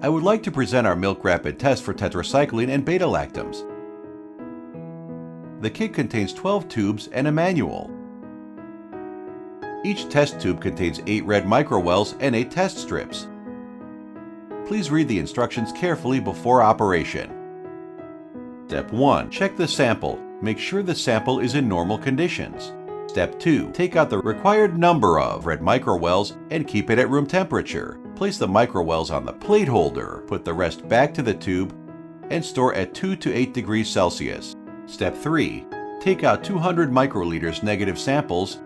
I would like to present our milk rapid test for tetracycline and beta-lactams. The kit contains 12 tubes and a manual. Each test tube contains 8 red microwells and 8 test strips. Please read the instructions carefully before operation. Step 1. Check the sample. Make sure the sample is in normal conditions. Step 2. Take out the required number of red microwells and keep it at room temperature. Place the microwells on the plate holder, put the rest back to the tube, and store at 2 to 8 degrees Celsius. Step 3. Take out 200 microliters negative samples,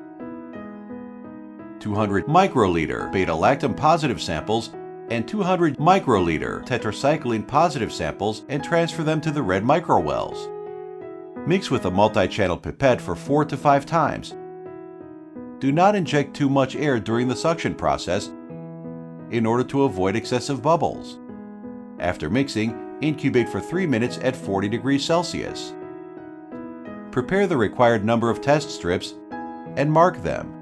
200 microliter beta-lactam positive samples, and 200 microliter tetracycline positive samples and transfer them to the red microwells. Mix with a multi-channel pipette for 4 to 5 times. Do not inject too much air during the suction process in order to avoid excessive bubbles. After mixing, incubate for 3 minutes at 40 degrees Celsius. Prepare the required number of test strips and mark them.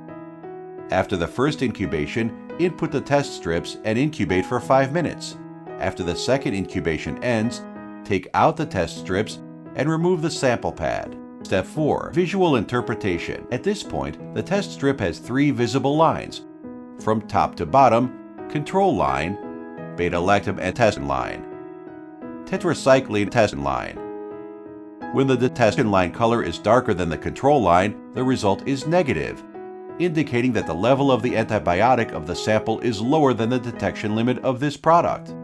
After the first incubation, input the test strips and incubate for 5 minutes. After the second incubation ends, take out the test strips and remove the sample pad. Step 4. Visual interpretation. At this point, the test strip has 3 visible lines. From top to bottom, control line, beta-lactam and test line, tetracycline test line. When the detection line color is darker than the control line, the result is negative, indicating that the level of the antibiotic of the sample is lower than the detection limit of this product.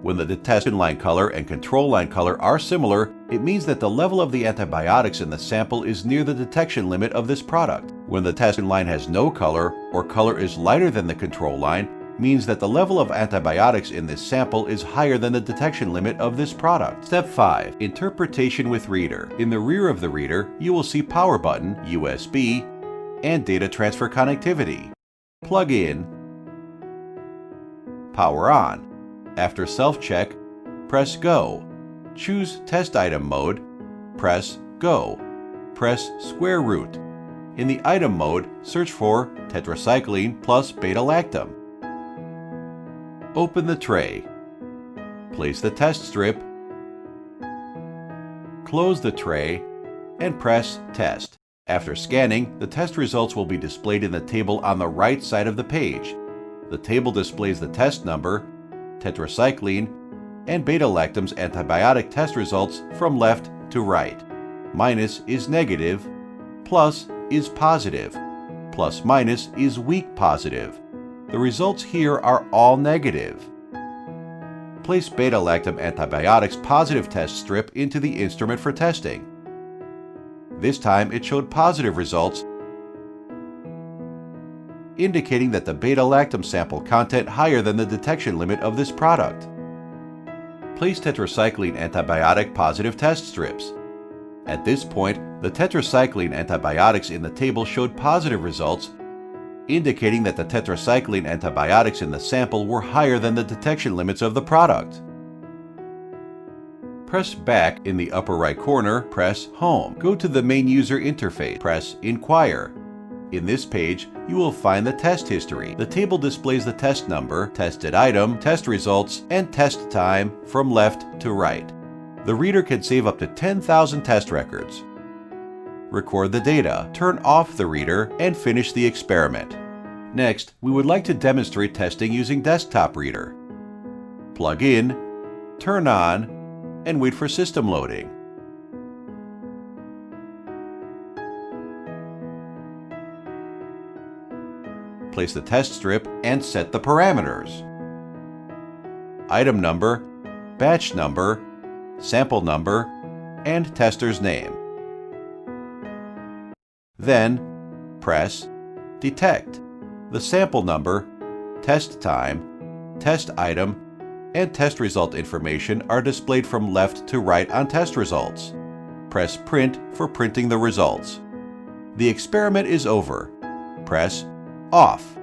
When the detection line color and control line color are similar, it means that the level of the antibiotics in the sample is near the detection limit of this product. When the detection line has no color or color is lighter than the control line, means that the level of antibiotics in this sample is higher than the detection limit of this product. Step 5. Interpretation with reader. In the rear of the reader, you will see power button, USB, and data transfer connectivity. Plug in, power on. After self-check, press Go. Choose Test Item mode, press Go. Press square root. In the item mode, search for tetracycline plus beta-lactam. Open the tray. Place the test strip, close the tray, and press Test. After scanning, the test results will be displayed in the table on the right side of the page. The table displays the test number, tetracycline, and beta-lactam's antibiotic test results from left to right. Minus is negative, plus is positive, plus minus is weak positive. The results here are all negative. Place beta-lactam antibiotics positive test strip into the instrument for testing. This time it showed positive results, indicating that the beta-lactam sample content higher than the detection limit of this product. Place tetracycline antibiotic positive test strips. At this point, the tetracycline antibiotics in the table showed positive results, indicating that the tetracycline antibiotics in the sample were higher than the detection limits of the product. Press Back in the upper right corner, press Home. Go to the main user interface, press Inquire. In this page, you will find the test history. The table displays the test number, tested item, test results, and test time from left to right. The reader can save up to 10,000 test records. Record the data, turn off the reader, and finish the experiment. Next, we would like to demonstrate testing using desktop reader. Plug in, turn on, and wait for system loading. Place the test strip and set the parameters. Item number, batch number, sample number, and tester's name. Then, press Detect. The sample number, test time, test item, and test result information are displayed from left to right on test results. Press Print for printing the results. The experiment is over. Press Off.